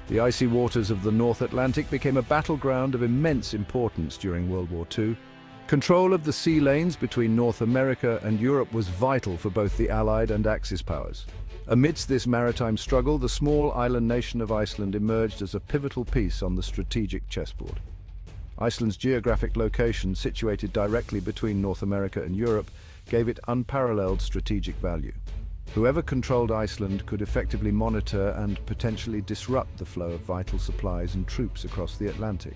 The icy waters of the North Atlantic became a battleground of immense importance during World War II. Control of the sea lanes between North America and Europe was vital for both the Allied and Axis powers. Amidst this maritime struggle, the small island nation of Iceland emerged as a pivotal piece on the strategic chessboard. Iceland's geographic location, situated directly between North America and Europe, gave it unparalleled strategic value. Whoever controlled Iceland could effectively monitor and potentially disrupt the flow of vital supplies and troops across the Atlantic.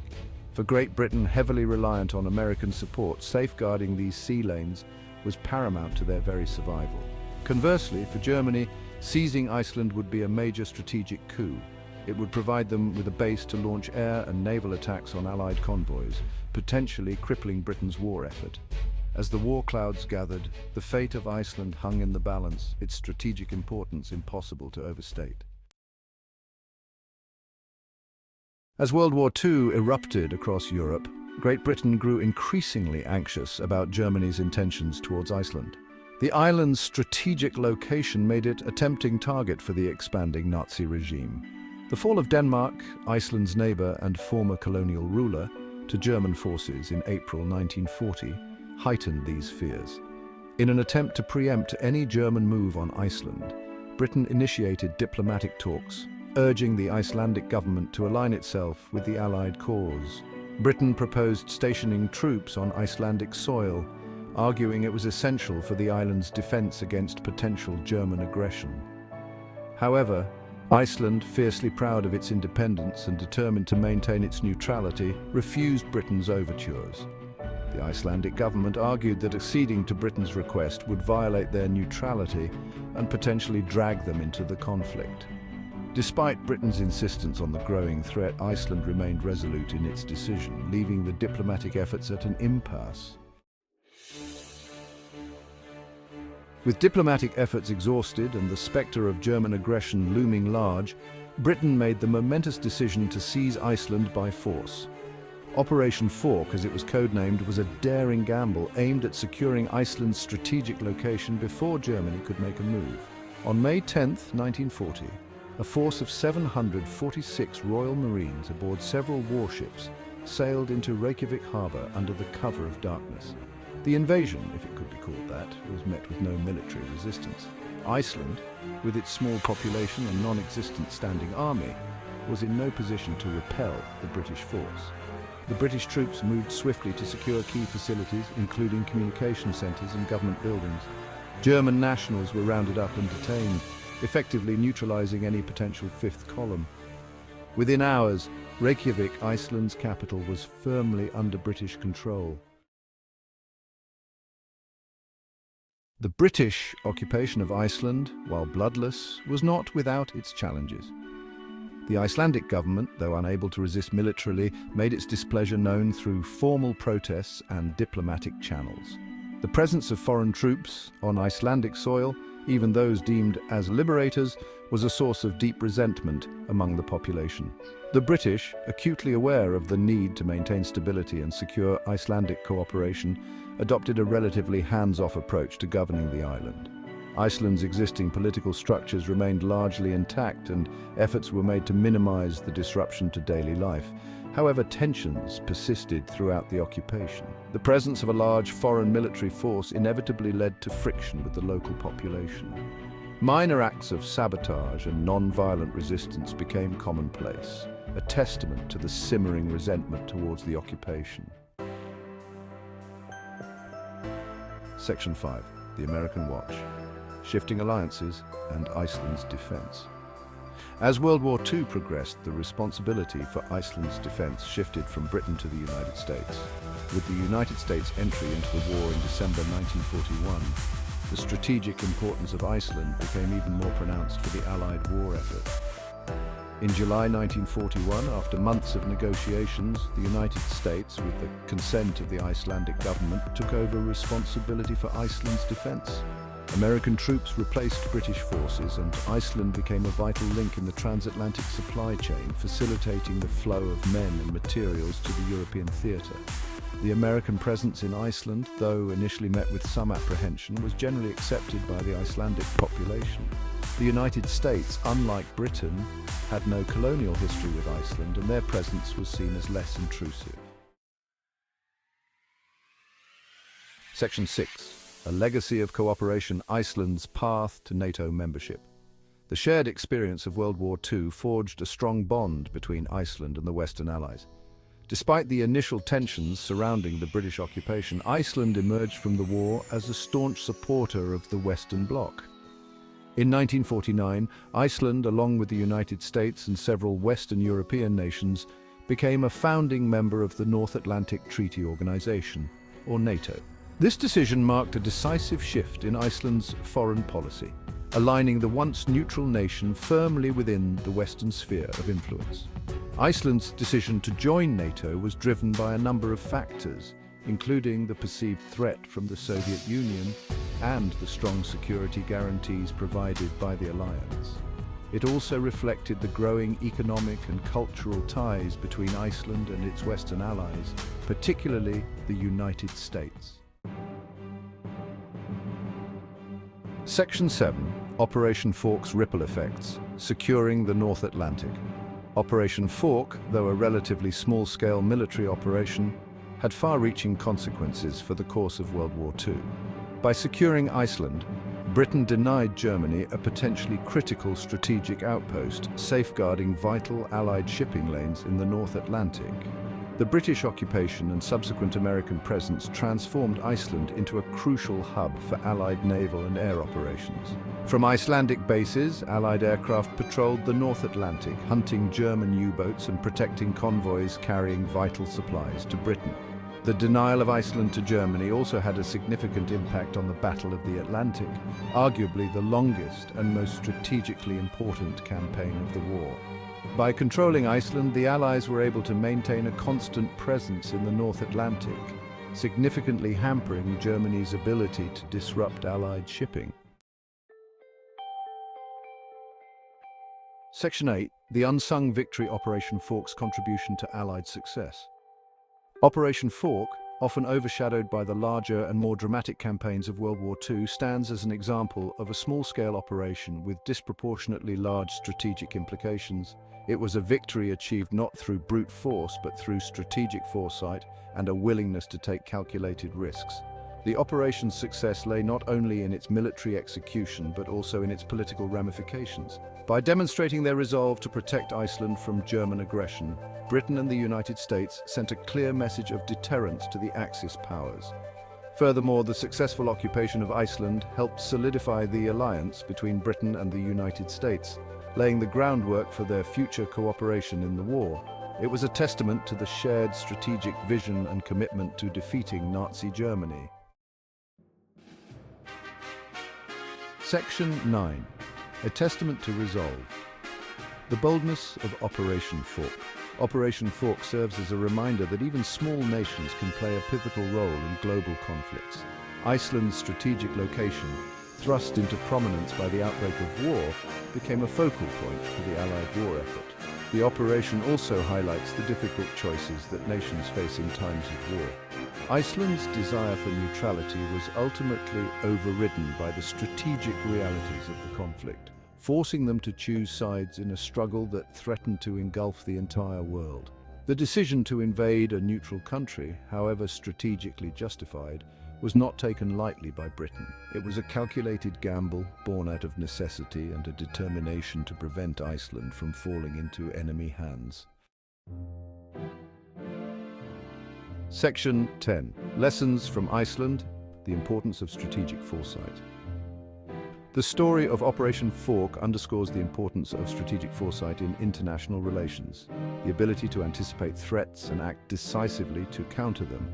For Great Britain, heavily reliant on American support, safeguarding these sea lanes was paramount to their very survival. Conversely, for Germany, seizing Iceland would be a major strategic coup. It would provide them with a base to launch air and naval attacks on Allied convoys, potentially crippling Britain's war effort. As the war clouds gathered, the fate of Iceland hung in the balance, its strategic importance impossible to overstate. As World War II erupted across Europe, Great Britain grew increasingly anxious about Germany's intentions towards Iceland. The island's strategic location made it a tempting target for the expanding Nazi regime. The fall of Denmark, Iceland's neighbour and former colonial ruler, to German forces in April 1940, heightened these fears. In an attempt to preempt any German move on Iceland, Britain initiated diplomatic talks, urging the Icelandic government to align itself with the Allied cause. Britain proposed stationing troops on Icelandic soil, arguing it was essential for the island's defense against potential German aggression. However, Iceland, fiercely proud of its independence and determined to maintain its neutrality, refused Britain's overtures. The Icelandic government argued that acceding to Britain's request would violate their neutrality and potentially drag them into the conflict. Despite Britain's insistence on the growing threat, Iceland remained resolute in its decision, leaving the diplomatic efforts at an impasse. With diplomatic efforts exhausted and the spectre of German aggression looming large, Britain made the momentous decision to seize Iceland by force. Operation Fork, as it was codenamed, was a daring gamble aimed at securing Iceland's strategic location before Germany could make a move. On May 10, 1940, a force of 746 Royal Marines aboard several warships sailed into Reykjavik harbour under the cover of darkness. The invasion, if it could be called that, was met with no military resistance. Iceland, with its small population and non-existent standing army, was in no position to repel the British force. The British troops moved swiftly to secure key facilities, including communication centres and government buildings. German nationals were rounded up and detained, effectively neutralising any potential fifth column. Within hours, Reykjavik, Iceland's capital, was firmly under British control. The British occupation of Iceland, while bloodless, was not without its challenges. The Icelandic government, though unable to resist militarily, made its displeasure known through formal protests and diplomatic channels. The presence of foreign troops on Icelandic soil, even those deemed as liberators, was a source of deep resentment among the population. The British, acutely aware of the need to maintain stability and secure Icelandic cooperation, adopted a relatively hands-off approach to governing the island. Iceland's existing political structures remained largely intact and efforts were made to minimize the disruption to daily life. However, tensions persisted throughout the occupation. The presence of a large foreign military force inevitably led to friction with the local population. Minor acts of sabotage and non-violent resistance became commonplace, a testament to the simmering resentment towards the occupation. Section 5. The American Watch. Shifting alliances and Iceland's defense. As World War II progressed, the responsibility for Iceland's defense shifted from Britain to the United States. With the United States' entry into the war in December 1941, the strategic importance of Iceland became even more pronounced for the Allied war effort. In July 1941, after months of negotiations, the United States, with the consent of the Icelandic government, took over responsibility for Iceland's defense. American troops replaced British forces, and Iceland became a vital link in the transatlantic supply chain, facilitating the flow of men and materials to the European theatre. The American presence in Iceland, though initially met with some apprehension, was generally accepted by the Icelandic population. The United States, unlike Britain, had no colonial history with Iceland, and their presence was seen as less intrusive. Section 6. A legacy of cooperation: Iceland's path to NATO membership. The shared experience of World War II forged a strong bond between Iceland and the Western Allies. Despite the initial tensions surrounding the British occupation, Iceland emerged from the war as a staunch supporter of the Western Bloc. In 1949, Iceland, along with the United States and several Western European nations, became a founding member of the North Atlantic Treaty Organization, or NATO. This decision marked a decisive shift in Iceland's foreign policy, aligning the once neutral nation firmly within the Western sphere of influence. Iceland's decision to join NATO was driven by a number of factors, including the perceived threat from the Soviet Union and the strong security guarantees provided by the alliance. It also reflected the growing economic and cultural ties between Iceland and its Western allies, particularly the United States. Section 7. Operation Fork's ripple effects: securing the North Atlantic. Operation Fork, though a relatively small-scale military operation, had far-reaching consequences for the course of World War II. By securing Iceland, Britain denied Germany a potentially critical strategic outpost, safeguarding vital Allied shipping lanes in the North Atlantic. The British occupation and subsequent American presence transformed Iceland into a crucial hub for Allied naval and air operations. From Icelandic bases, Allied aircraft patrolled the North Atlantic, hunting German U-boats and protecting convoys carrying vital supplies to Britain. The denial of Iceland to Germany also had a significant impact on the Battle of the Atlantic, arguably the longest and most strategically important campaign of the war. By controlling Iceland, the Allies were able to maintain a constant presence in the North Atlantic, significantly hampering Germany's ability to disrupt Allied shipping. Section 8. The unsung victory: Operation Fork's contribution to Allied success. Operation Fork, often overshadowed by the larger and more dramatic campaigns of World War II, stands as an example of a small-scale operation with disproportionately large strategic implications. It was a victory achieved not through brute force, but through strategic foresight and a willingness to take calculated risks. The operation's success lay not only in its military execution, but also in its political ramifications. By demonstrating their resolve to protect Iceland from German aggression, Britain and the United States sent a clear message of deterrence to the Axis powers. Furthermore, the successful occupation of Iceland helped solidify the alliance between Britain and the United States, laying the groundwork for their future cooperation in the war. It was a testament to the shared strategic vision and commitment to defeating Nazi Germany. Section 9. A testament to resolve. The boldness of Operation Fork. Operation Fork serves as a reminder that even small nations can play a pivotal role in global conflicts. Iceland's strategic location, thrust into prominence by the outbreak of war, became a focal point for the Allied war effort. The operation also highlights the difficult choices that nations face in times of war. Iceland's desire for neutrality was ultimately overridden by the strategic realities of the conflict, forcing them to choose sides in a struggle that threatened to engulf the entire world. The decision to invade a neutral country, however strategically justified, was not taken lightly by Britain. It was a calculated gamble, born out of necessity and a determination to prevent Iceland from falling into enemy hands. Section 10. Lessons from Iceland: the importance of strategic foresight. The story of Operation Fork underscores the importance of strategic foresight in international relations. The ability to anticipate threats and act decisively to counter them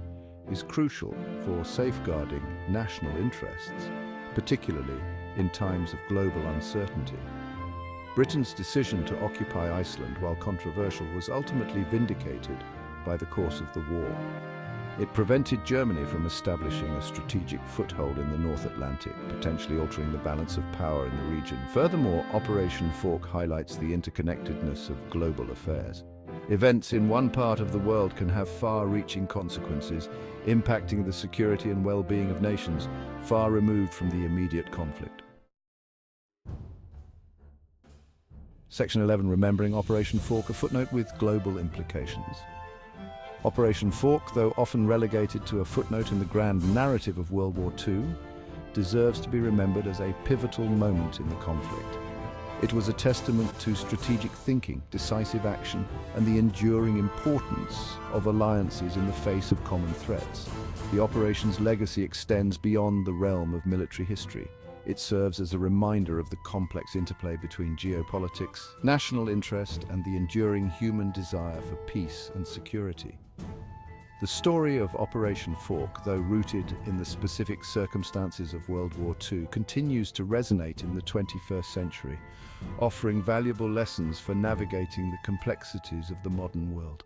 is crucial for safeguarding national interests, particularly in times of global uncertainty. Britain's decision to occupy Iceland, while controversial, was ultimately vindicated by the course of the war. It prevented Germany from establishing a strategic foothold in the North Atlantic, potentially altering the balance of power in the region. Furthermore, Operation Fork highlights the interconnectedness of global affairs. Events in one part of the world can have far-reaching consequences, impacting the security and well-being of nations far removed from the immediate conflict. Section 11, Remembering Operation Fork, a footnote with global implications. Operation Fork, though often relegated to a footnote in the grand narrative of World War II, deserves to be remembered as a pivotal moment in the conflict. It was a testament to strategic thinking, decisive action, and the enduring importance of alliances in the face of common threats. The operation's legacy extends beyond the realm of military history. It serves as a reminder of the complex interplay between geopolitics, national interest, and the enduring human desire for peace and security. The story of Operation Fork, though rooted in the specific circumstances of World War II, continues to resonate in the 21st century, offering valuable lessons for navigating the complexities of the modern world.